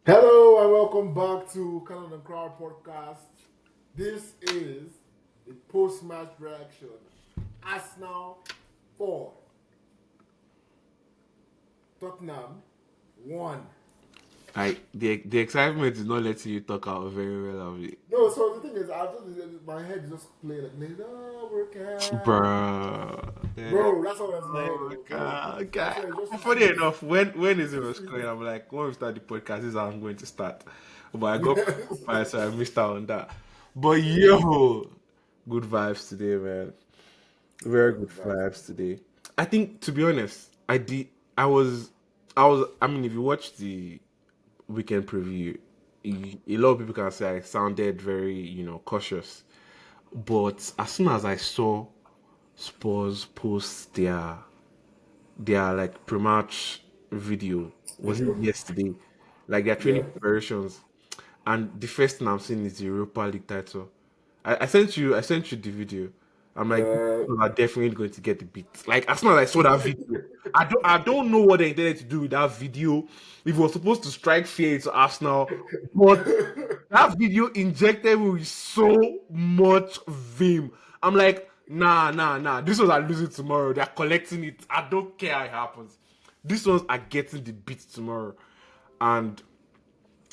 Hello and welcome back to Cannon&Crowd podcast. This is the post-match reaction. Arsenal 4, Tottenham 1. The excitement is not letting you talk out very well of it. No, so the thing is, my head just playing like, no, we're can. Bruh. Bro, that's all that's in my head, Oh though, bro. God. That's God. why it's just too Funny sweet. enough, when It's is it too was sweet. going, I'm like, when we start the podcast, this is how I'm going to start. But I got Yes. preoccupied, so I missed out on that. But yo, good vibes today, man. Very Very good good vibes. vibes today. I think, to be honest, I did. I mean, if you watch the weekend preview, a lot of people can say I sounded very, cautious. But as soon as I saw Spurs post their like pre-match video, was it Video? yesterday? Like their Yeah. training preparations, and the first thing I'm seeing is the Europa League title. I sent you the video. I'm like, these Yeah. people are definitely going to get the beat. Like as soon as I saw that video, I don't know what they intended to do with that video. If it was supposed to strike fear into Arsenal, but that video injected me with so much vim. I'm like, nah, nah, nah. This ones are losing tomorrow. They're collecting it. I don't care how it happens. These ones are getting the beat tomorrow. And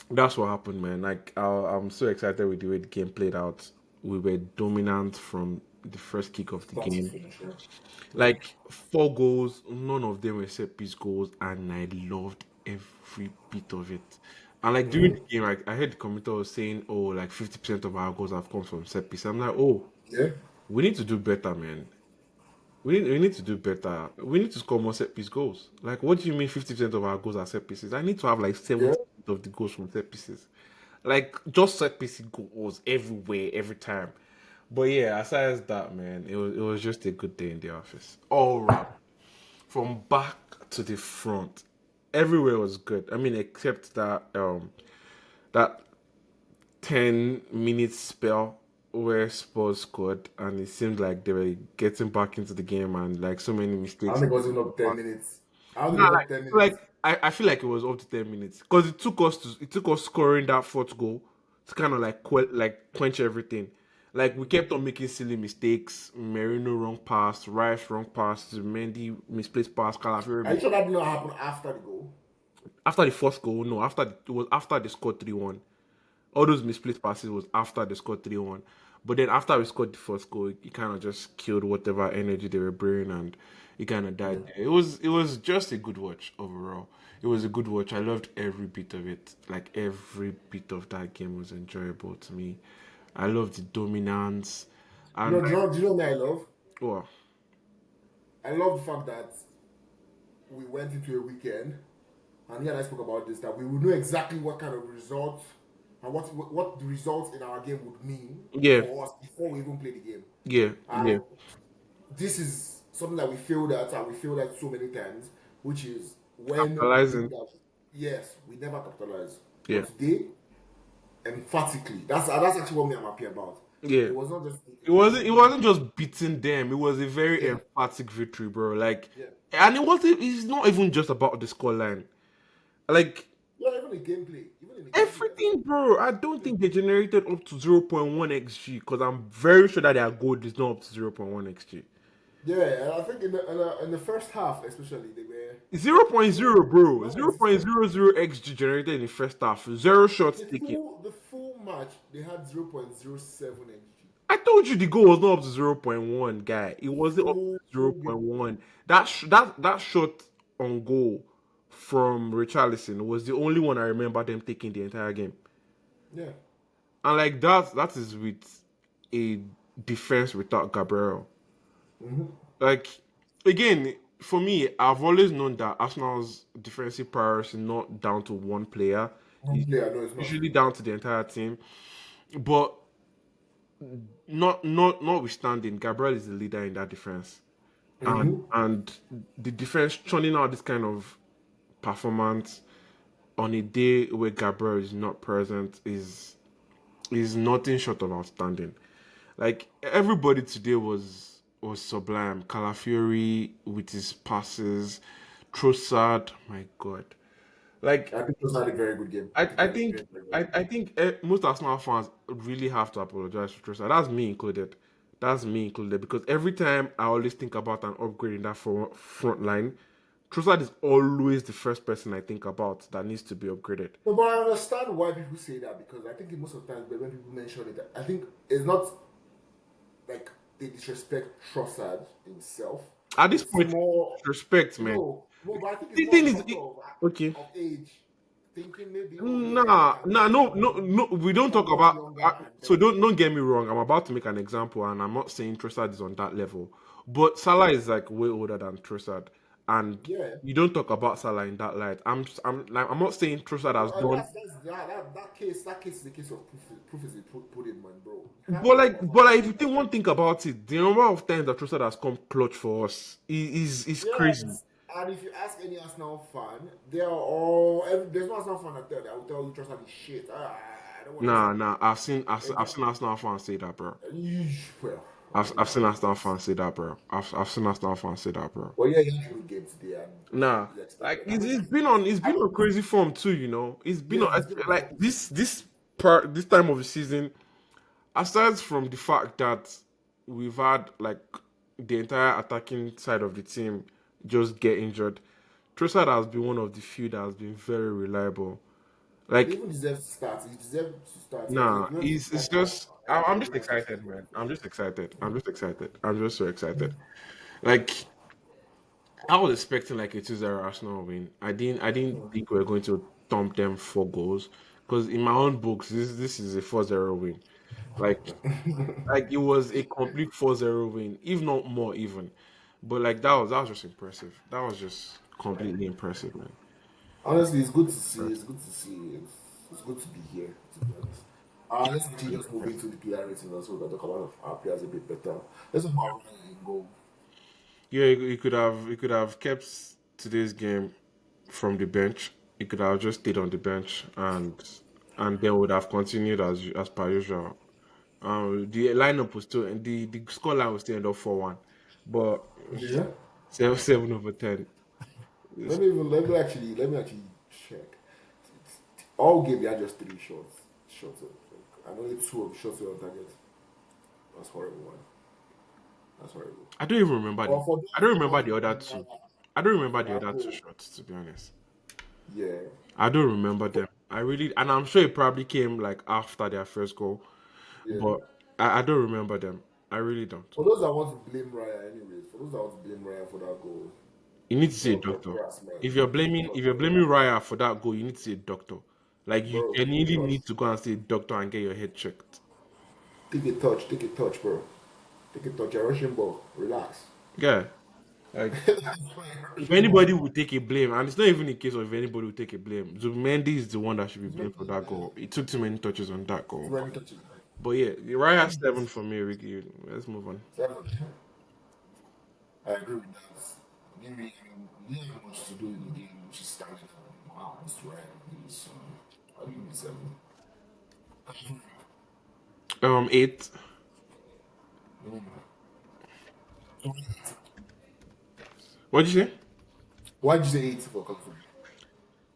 that's what happened, man. Like, I'm so excited with the way the game played out. We were dominant from the first kick of the Start to game. finish, yeah. Yeah. Like, 4 goals, none of them were set piece goals, and I loved every bit of it. And like during the game, I heard the commentator was saying, "Oh, like 50% of our goals have come from set piece." I'm like, "Oh, Yeah. we need to do better, man. We need to do better. We need to score more set piece goals. Like, what do you mean 50% of our goals are set pieces? I need to have like Yeah. 70% of the goals from set pieces. Like, just set piece goals everywhere, every time." But yeah, aside that, man, it was just a good day in the office. All right, from back to the front, everywhere was good. I mean, except that 10 minute spell where Spurs scored, and it seemed like they were getting back into the game, and like so many I don't mistakes. think it was even up 10 minutes. I don't think Nah, it was up like 10 minutes. I feel like it was up to 10 minutes because it took us scoring that fourth goal to kind of like quench everything. Like we kept on making silly mistakes. Merino wrong pass, Rice wrong pass, Mendy misplaced pass, Are you Calafiori. sure that did not happen after the goal? After the fourth goal, no, it was after they scored 3-1. All those misplaced passes was after they scored 3-1. But then after we scored the first goal, it kind of just killed whatever energy they were bringing, and it kind of Yeah. died there. It was just a good watch overall. It was a good watch. I loved every bit of it. Like every bit of that game was enjoyable to me. I loved the dominance, You and know, do you know what I love? oh, I love the fact that we went into a weekend, and he and I spoke about this, that we would know exactly what kind of results and what the results in our game would mean yeah, for us before we even play the game. yeah, yeah, And this is something that we failed at, and we failed at so many times, which is when we knew capitalizing, that, yes, we never capitalize. yeah, But today, emphatically, that's actually what me I'm happy about. yeah. It was not just It it was wasn't. It wasn't just beating them. It was a very yeah, emphatic victory, bro. Like, yeah. and it wasn't. It's not even just about the scoreline. Like Yeah, even in the gameplay as everything, well. bro. I don't Yeah. think they generated up to 0.1 xg because I'm very sure that their goal is not up to 0.1 xg. Yeah, and I think in the first half especially Zero point they were zero, bro. Zero point non-existent. zero zero xg generated in the first half. Zero shots taken. The full match they had 0.07 xg. I told you the goal was not up to 0.1, guy. It The wasn't up full to zero game. point 0.1. That shot on goal from Richarlison was the only one I remember them taking the entire game. Yeah. And like that is with a defense without Gabriel. Mm-hmm. Like again, for me, I've always known that Arsenal's defensive priority is not down to one player. One It's player, no, it's not. usually down to the entire team. But notwithstanding, Gabriel is the leader in that defense. And Mm-hmm. and the defense churning out this kind of performance on a day where Gabriel is not present is nothing short of outstanding. Like everybody today was sublime. Calafiori with his passes, Trossard, my God, Like I think it was not a very good game. I think he was very, very, very good. I think most Arsenal fans really have to apologize for Trossard. That's me included. That's me included because every time I always think about an upgrade in that front line, Trossard is always the first person I think about that needs to be upgraded. No, but I understand why people say that because I think most of the times when people mention it, I think it's not like they disrespect Trossard himself. At this It's point, more respect, man. no, but I think it's The more thing a is, factor okay. of age, thinking maybe maybe I Nah, can nah, I no, can no, no. We don't become talk much about. younger and So better. don't get me wrong. I'm about to make an example, and I'm not saying Trossard is on that level, but Salah is like way older than Trossard, and Yeah. you don't talk about Salah in that light. I'm not saying Trossard has No, done, that case is the case of proof is a pudding, man, bro. You can't but talk like, about but something like, if you like think that. one thing about it, the number of times that Trossard has come clutch for us is crazy. Yes, and if you ask any Arsenal fan, they are all. There's no Arsenal fan that will tell you Trossard is shit. I don't want to Nah, listen. nah. I've Every, seen Arsenal fans say that, bro. well, I've seen Arsenal fans say that, bro. I've seen Arsenal fans say that, bro. well, yeah, he had a good game today, and Nah, he like expected. I mean, he's I been on think crazy form too. You know, he's been yeah, on he's been on like form. this time of the season. Aside from the fact that we've had like the entire attacking side of the team just get injured, Trossard has been one of the few that has been very reliable. He Like, even deserves to start. He deserves to start. nah, He was it's like just I'm attacking just right or excited, something. man. I'm just excited. I'm just excited. I'm just so excited. Like, I was expecting like a 2-0 Arsenal win. I didn't think we were going to thump them 4 goals because in my own books this is a 4-0 win. Like it was a complete 4-0 win, if not more even. But like that was just impressive. That was just completely impressive, man. Honestly, it's good to see. It's Impressive. good to see. It's good to be here, to be honest. Let's actually just move into the player ratings also. We can talk about our players a bit better. Let's talk about Ronaldo in goal. Yeah, he could have kept today's game from the bench. He could have just stayed on the bench and then would have continued as per usual. The lineup was still and the scoreline was still end up 4-1, but Yeah. 7/10. Let me actually check. All game they had just three shots. Shots. And only two of the shots were on target. That's horrible, man. That's horrible. I don't even remember But for I don't those remember balls the in other Premier two. League, I don't remember the that other two goal, shots to be honest. yeah. I don't remember For, them. I really and I'm sure it probably came like after their first goal, yeah. but I don't remember them. I really don't. For those that want to blame Raya, anyways, for those that want to blame Raya for that goal, You need to see a cut doctor. grass, man. If Cut you're grass. blaming Raya for that goal, you need to see a doctor. Like you Bro, take a genuinely touch. need to go and see a doctor and get your head checked. Take a touch, bro. Take a touch. You're rushing ball. Relax. Yeah. Like if Rushing ball. anybody would take a blame, and it's not even a case of if anybody would take a blame. Zubimendi is the one that should be It's blamed for making that goal. He took too many touches on that too goal. many touches. But yeah, Raya 7 for me, Ricky. Let's move on. Seven. I agree with that. He didn't have much to do in the game, which is standing up. Wow, that's right. He's, I'll give him 7. 8. What'd you say? Why'd you say 8 for California?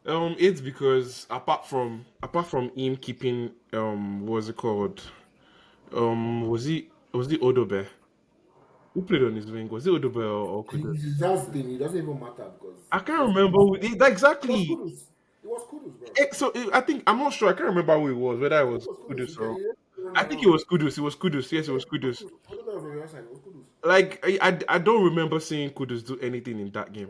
8 because apart from him keeping what's it called? Was he Odobe? Who played on his wing? Was it Odobe or Kudus? That's the thing. It doesn't even matter because I it can't was remember Kudus. exactly. It was Kudus. It was Kudus, bro. I think I'm not sure. I can't remember who it was. Whether it I think was it was Kudus. Kudus or He running I think it around. was Kudus. It was Kudus. Yes, it Yeah, was it was Kudus. Kudus. I don't know if it was on your side. It was Kudus. Like I don't remember seeing Kudus do anything in that game.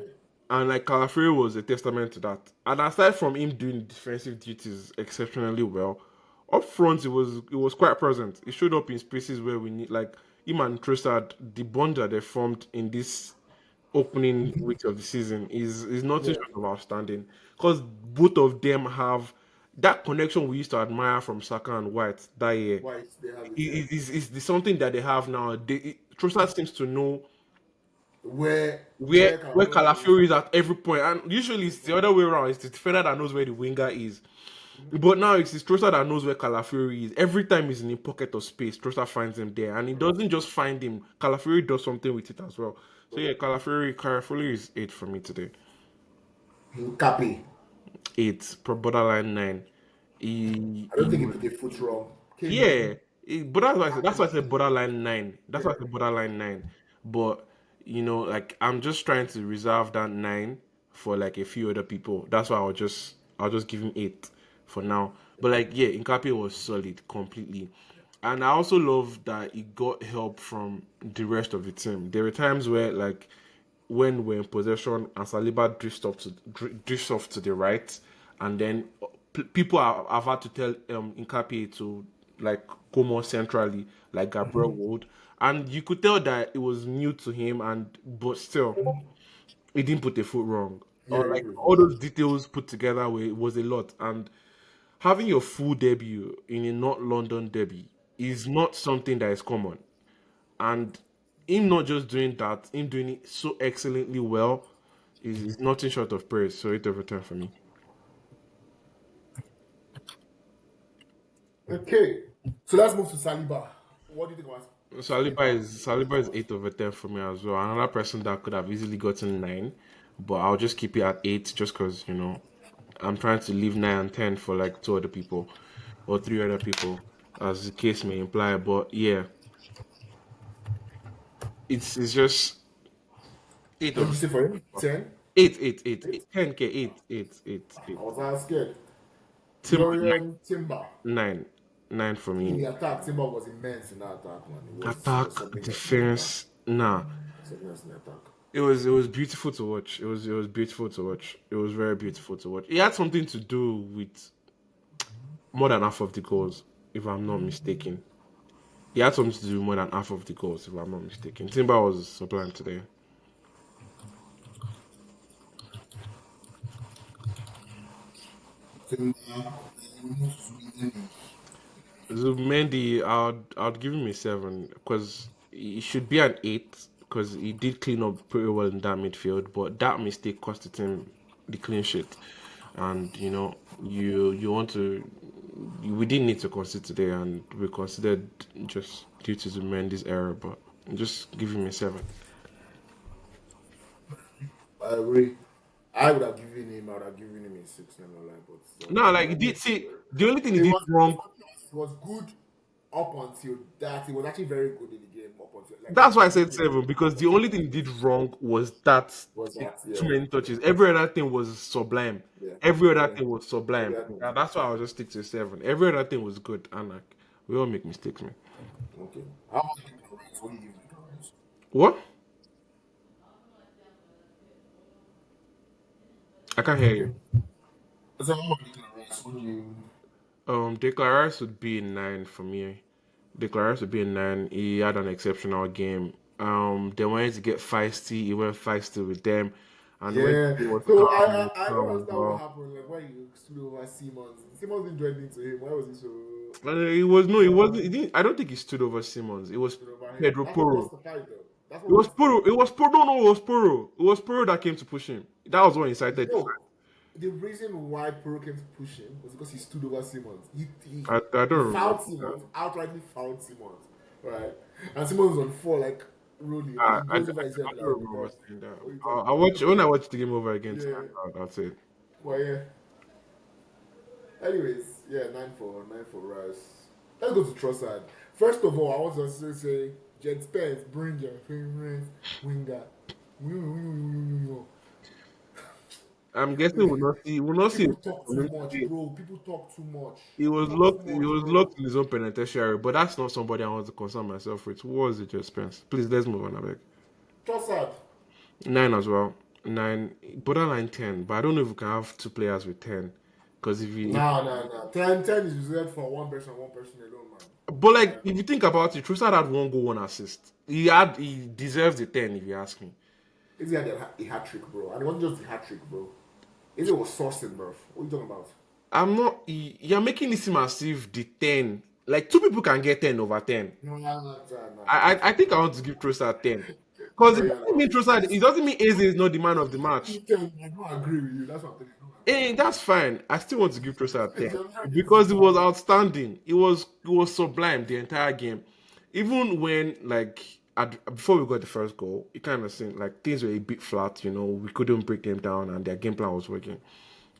And like Calafrio was a testament to that. And aside from him doing defensive duties exceptionally well, up front it was quite present. It showed up in spaces where we need like him and Trossard, the bond that they formed in this opening week of the season is nothing Yeah, short of outstanding. Because both of them have that connection we used to admire from Saka and White that year. White, they have it, yeah. Is something that they have now. Trossard seems to know Where where Calafiori is. Calafiori is at every point, and usually it's the other way around. It's the defender that knows where the winger is, but now it's Trossard that knows where Calafiori is. Every time he's in a pocket of space, Trossard finds him there, and he doesn't just find him. Calafiori does something with it as well. So yeah, Calafiori is 8 for me today. Capi. 8, borderline 9. He, I don't he think he was put a foot wrong. Came in. Yeah, but that's why I said borderline 9. That's Yeah. why I said borderline 9. But like I'm just trying to reserve that 9 for like a few other people. That's why I'll just give him 8 for now. But like yeah, Nkapi was solid completely. And I also love that he got help from the rest of the team. There were times where like when we're in possession and Saliba drifts off to the right, and then people have had to tell Nkapie to like go more centrally, like Gabriel would, and you could tell that it was new to him, and but still he didn't put a foot wrong. Yeah, Or he like did. all those details put together was a lot, and having your full debut in a not London derby is not something that is common. And him not just doing that, him doing it so excellently well is nothing short of praise. So 8 over 10 for me. Okay. So let's move to Saliba. What do you think about Saliba is 8 over 10 for me as well. Another person that could have easily gotten 9, but I'll just keep it at 8 just because I'm trying to leave 9 and 10 for like two other people or three other people, as the case may imply. But yeah, it's just eight what did over you say for him? 10? 8, 10K, 8. I was scared. Timber Dorian Timber. 9 for In me. the attack, Timber was immense in that attack, man. It was Attack, something else in the attack. defense, nah. Something else in the attack. It was beautiful to watch. It was beautiful to watch. It was very beautiful to watch. It had something to do with more than half of the goals, if I'm not mistaken. He had something to do with more than half of the goals, if I'm not mistaken. Timber was sublime today. Timber, we move to Zubimendi. Zubimendi, I'd give him a 7 because he should be an 8 because he did clean up pretty well in that midfield, but that mistake costed him the clean sheet. And you want to we didn't need to concede today, and we considered just due to Zubimendi's error, but just give him a 7. I agree. I would have given him a 6, never lie, but No, like he he did made see it. the only thing he It did was wrong. it was good up until that. It was actually very good in the game up until like That's why I he said played 7 because the only thing he did wrong was that was that too yeah many touches. Every other thing was sublime. yeah Every other yeah thing was sublime. every other Yeah, was that's why I'll just stick to 7. Every other thing was good, and like we all make mistakes, man. okay. How about Declan Rice? What do you give Declan Rice? What? I can't hear Okay. you. So how about Declan Rice? What do you? Declan Rice would be a 9 for me. Declan Rice would be a 9. He had an exceptional game. They wanted to get feisty. He went feisty with them, and when Yeah. he was So calm, he was I don't calm as understand what well. happened. Like why you stood over Simmons. Simmons didn't do anything to him. Why was he so He was no, he wasn't. He didn't. I don't think he stood over Simmons. It was stood over him? Pedro That's what Porro. caused the fight though. That's It what was caused the Porro. fight. It was Porro. No, it was Porro. It was Porro that came to push him. That was what incited the No. fight. The reason why Peru came to push him was because he stood over Simmons. I He don't remember fouled that. Simmons, outrightly fouled Simmons, right? And Simmons was on four, like rolling, and I, he I, I goes over his head don't like, remember bro, saying that. what are you I, talking I about? watch when I watch the game over again Yeah, tonight. That's it. well, yeah. Anyways, yeah, 9 for Rice. Let's go to Trossard. First of all, I want to say, Jet Spence, bring your favorite winger. I'm guessing we'll not see a People talk from too him much, today. bro. People talk too much. He People was talk too locked. He much, was bro. locked in his own penitentiary, but that's not somebody I want to concern myself with. Who was it, just Spence? Please let's move on. I beg. Trossard. 9 as well. 9, borderline 10. But I don't know if we can have two players with 10. Because if Nah, nah, nah. 10 is reserved for one person alone, man. but like Right? if you think about it, Trossard had 1 goal, 1 assist. He deserves the 10 if you ask me. Izzy had a hat trick, bro. And it wasn't just a hat trick, bro. Izzy was sourcing, bro. What are you talking about? I'm not. You're making it seem as if the 10, like two people can get 10 over 10. No, nah, nah, nah, nah. I think I want to give Trossard 10. Because Oh, it yeah, doesn't nah. mean Trossard. It doesn't mean Eze is not the man of the match. I don't agree with you. That's what I'm telling you. I don't agree Hey, that's fine. I still want to give Trossard with 10 you. You're not because it Izzy. was outstanding. It was sublime the entire game. Even when like before we got the first goal, it kind of seemed like things were a bit flat. We couldn't break them down, and their game plan was working.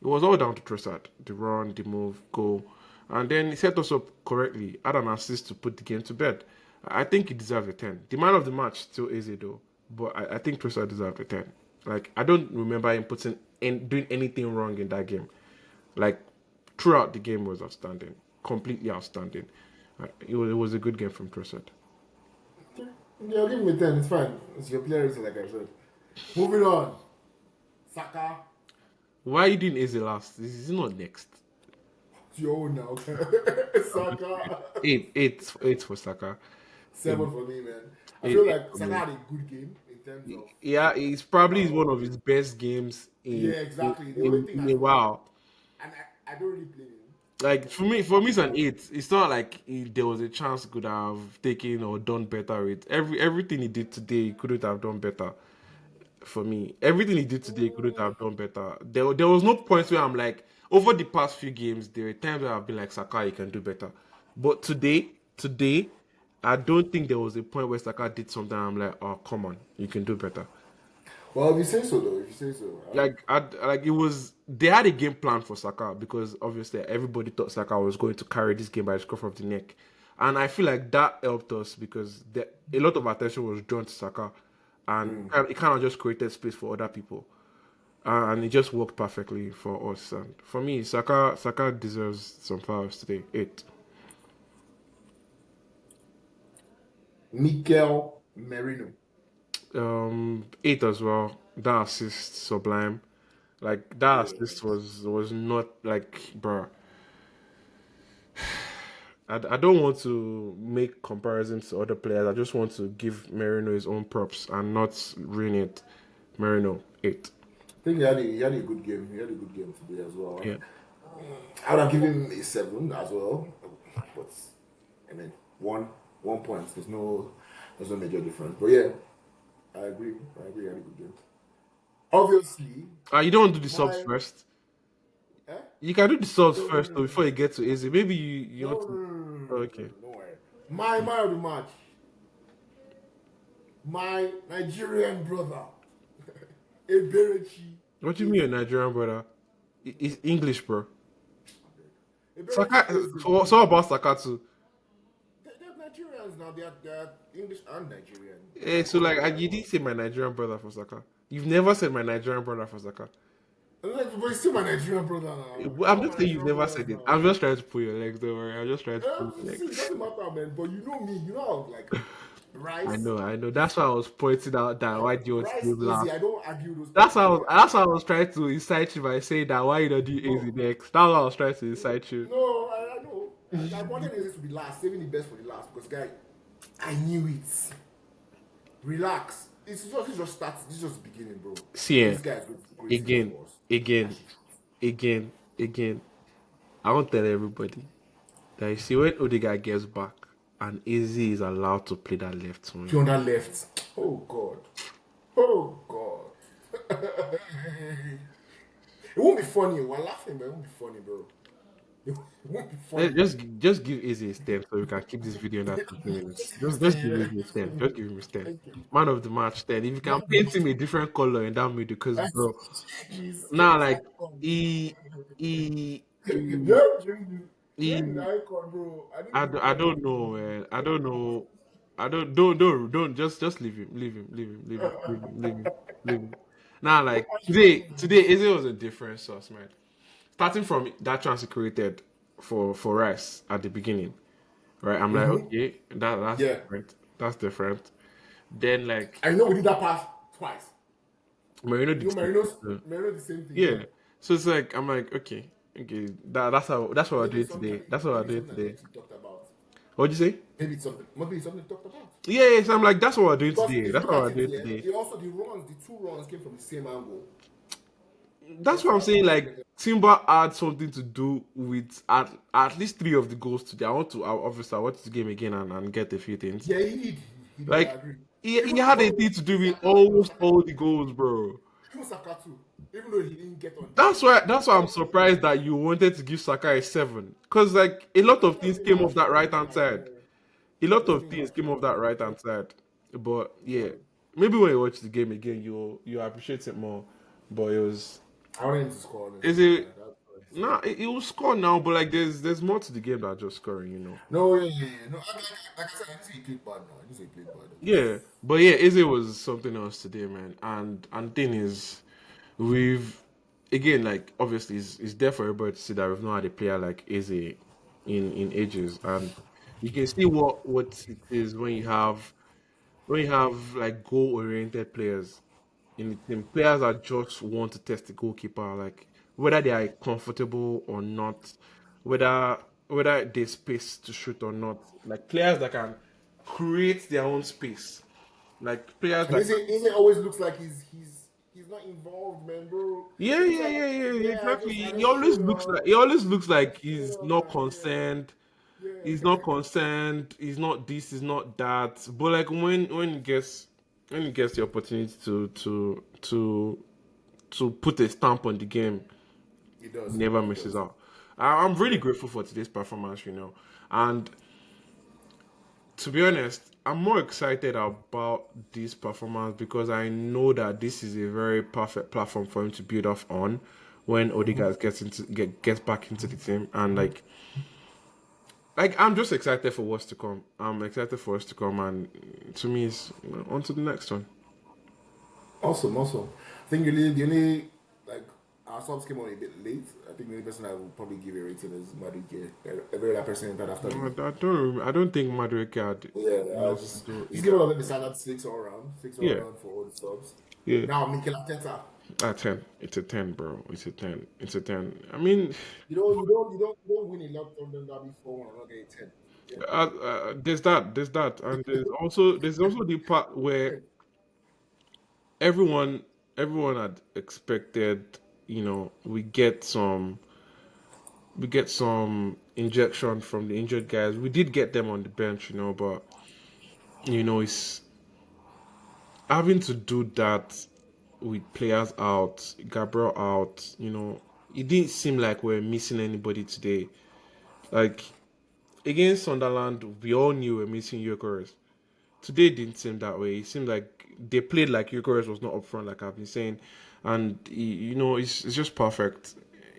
It was all down to Trossard. The run, the move, goal. And then he set us up correctly. Had an assist to put the game to bed. I think he deserved a 10. The man of the match still is it though. But I think Trossard deserved a 10. Like, I don't remember him doing anything wrong in that game. Like, throughout the game was outstanding. Completely outstanding. It was a good game from Trossard. Yeah, I'll give him a 10. It's fine. It's your players, like I said. Moving on. Saka. Why are you doing Eze last? This is not next. It's your own now. Saka. Eight for Saka. 7 for me, man. I feel Eight like for Saka me. had a good game in terms of. Yeah, it's probably one of Um, his best games yeah, in exactly. The only thing in a while. and I don't really blame him. Like I for me, it's feel an like eight. It's not like there was a chance he could have taken or done better with everything he did today. He couldn't have done better. For me, everything he did today he couldn't have done better. There was no point where I'm like, over the past few games, there were times where I've been like, Saka, you can do better. But today, I don't think there was a point where Saka did something. I'm like, oh, come on, you can do better. well, if you say so, though, if you say so, Like it was, they had a game plan for Saka because obviously everybody thought Saka was going to carry this game by the scruff of the neck, and I feel like that helped us because a lot of attention was drawn to Saka, and it kind of just created space for other people, and it just worked perfectly for us. And for me, Saka deserves some flowers today. Eight. Mikel Merino. Eight as well. That assist sublime. Like that Yeah. assist was not like, bruh. I don't want to make comparisons to other players. I just want to give Merino his own props and not ruin it. Merino, eight. I think he had a good game. He had a good game today as well. Yeah. I would have given him a 7 as well. But I mean, one point. There's no major difference. But yeah, I agree. I agree. He had a good game. Obviously, You don't do the subs my first. eh? You can do the subs No, no, first no, though, no, before you get to easy. Maybe you want no, no, to. no, no, no, no, Oh, no, okay. no, don't worry. My man of the match, my Nigerian brother, Eberechi What do you mean, a Eze. Nigerian brother? It's English, bro. Eberechi Saka. Eze, So about Saka too. they're Nigerians now. They're English and Nigerian. You Eh, can so call like, them either you or. didn't say my Nigerian brother for Saka. You've never said my Nigerian brother for Saka. But he's still my Nigerian brother now. We're I'm all just my saying you've Nigerian never brothers said it. now. I'm just trying to pull your legs. Don't worry. I'm just trying to pull your See, it legs. doesn't matter, man. But you know me. You know how like I rice, know, I know. That's why I was pointing out that why do you want to rice give easy. last? I don't argue those That's points why with you guys. that's why I was trying to incite you by saying that why you don't do easy No, next. That's why I was trying to incite you. no, I know. I wanted this to be last, saving the best for the last because, guy, I knew it. Relax. It's just starts. This is just the beginning, bro. See, This guy is going to be a great season again, for us. I again, should trust. again. I want to tell everybody that you see when Odegaard gets back and Easy is allowed to play that left wing. He on that left. Oh God. Oh God. It won't be funny. We're laughing, but it won't be funny, bro. It won't be funny. Just give Easy his 10 so we can keep this video in that 50 minutes. Just give Easy his 10. Just give him his 10. Thank you. Man of the match 10. If you can paint him a different color in that middle, because bro, now He's like icon. he he he, Yeah, Jerry the he icon, bro. I didn't I even don't know, man. I don't know. I don't just leave him. Leave him. Now like today Eze was a different sauce, man. Starting from that chance he created for Rice at the beginning, right? I'm like, Mm-hmm. okay, that's Yeah. different. That's different. Then like I know we did that pass twice. Marino You did know, something. Marino's the same thing. Yeah. So it's like I'm like, okay. That's what we're Maybe doing it's something. today. That's what we're Maybe it's doing something that today. needs to be talked about. What'd you say? Maybe it's something to talk about. Yeah. So I'm like, that's what we're doing Because today. if you That's look what at we're it, doing yeah, today. it also the two runs came from the same angle. That's Yes, what I'm sir. saying. Like Timber had something to do with at least three of the goals today. Obviously I watch the game again and get a few things. Yeah, he did. He did. I Like agree. he Even had a thing to do with almost all the goals, bro. Even Saka too. Even though he didn't get on the That's why I'm surprised that you wanted to give Saka a 7. Because like a lot of he things wasn't came off harsh. that He right wasn't hand harsh. side. A lot He of wasn't things harsh. came off that right hand side. But yeah. Maybe when you watch the game again you'll appreciate it more. But it was I want him to score, Is honestly. it? That's Nah, it will score now, but like there's more to the game than just scoring, you know. no, yeah, yeah, yeah. No, like I said, I didn't say he played bad now. I didn't say he played bad. I just, Yeah, but yeah, Eze was something else today, man. And thing is, we've again like obviously it's there for everybody to see that we've not had a player like Eze in ages, and you can see what it is when you have like goal oriented players in the team, players that just want to test the goalkeeper, like whether they are comfortable or not, whether whether there's space to shoot or not, like players that can create their own space, like players and that Eze always looks like he's not involved, man, bro. yeah, He's yeah, like, yeah, yeah, yeah, yeah, exactly. I He just always showed looks like up. he always looks I like just showed he's up, not man. concerned. He's Yeah, not yeah. concerned. He's not this. He's not that. But like when he gets the opportunity to put a stamp on the game, He he does. never He misses does. out. I'm really Yeah. grateful for today's performance, you know. And to be honest, I'm more excited about this performance because I know that this is a very perfect platform for him to build off on when Odegaard gets back into the team. And like I'm just excited for what's to come. I'm excited for what's to come, and to me, it's on to the next one. Awesome, awesome. I think the only like our subs came on a bit late. I think the only person I will probably give a rating is Maduke. Every other person that after the I don't think Madrid had yeah, I enough to just do give either. all of them the standard six all Yeah, round for all the subs. yeah. Now Mikel Arteta. A 10. It's a 10, bro. It's a 10. It's a 10. I mean, You don't win a lot of them that before one and not get a 10. Yeah. there's that, and there's also the part where everyone everyone had expected, we get some injection from the injured guys. We did get them on the bench, but it's having to do that with players out, Gabriel out. It didn't seem like we're missing anybody today. Like against Sunderland, we all knew we're missing Gyökeres. Today didn't seem that way. It seemed like they played like Gyökeres was not up front, like I've been saying, and it's just perfect.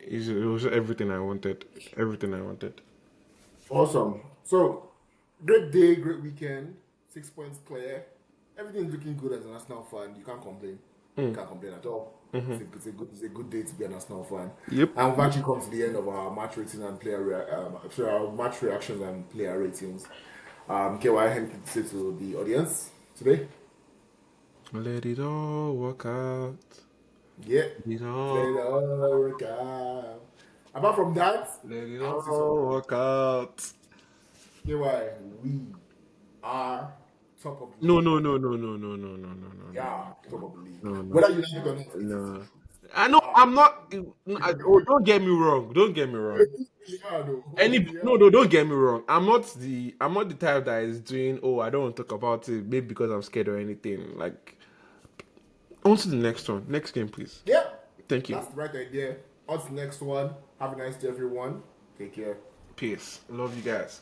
It was everything I wanted. Everything I wanted. Awesome. So, great day, great weekend. 6 points clear. Everything's looking good as an Arsenal fan. You can't complain. You Mm. can't complain at all. Hmm. It's a good day to be an Arsenal fan. Yep. And we've actually come to the end of our match rating and our match reactions and player ratings. KY, anything to say to the audience today? Let it all work out. Yeah. Let it Let all, it all work out. Apart from that, let it I would say something. all work out. KY, we are top of the No, league. no, no, no, no, no, no, no, no, no, no, Yeah, top of the league. no, no, Whether you like it or not, it is. no. I know Yeah. I'm not. Oh, don't get me wrong. Don't get me wrong. Yeah, no. No, Yeah. no, don't get me wrong. I'm not the type that is doing. Oh, I don't want to talk about it. Maybe because I'm scared or anything. Like, on to the next one. Next game, please. Yeah. Thank you. That's the right idea. On to the next one. Have a nice day, everyone. Take care. Peace. Love you guys.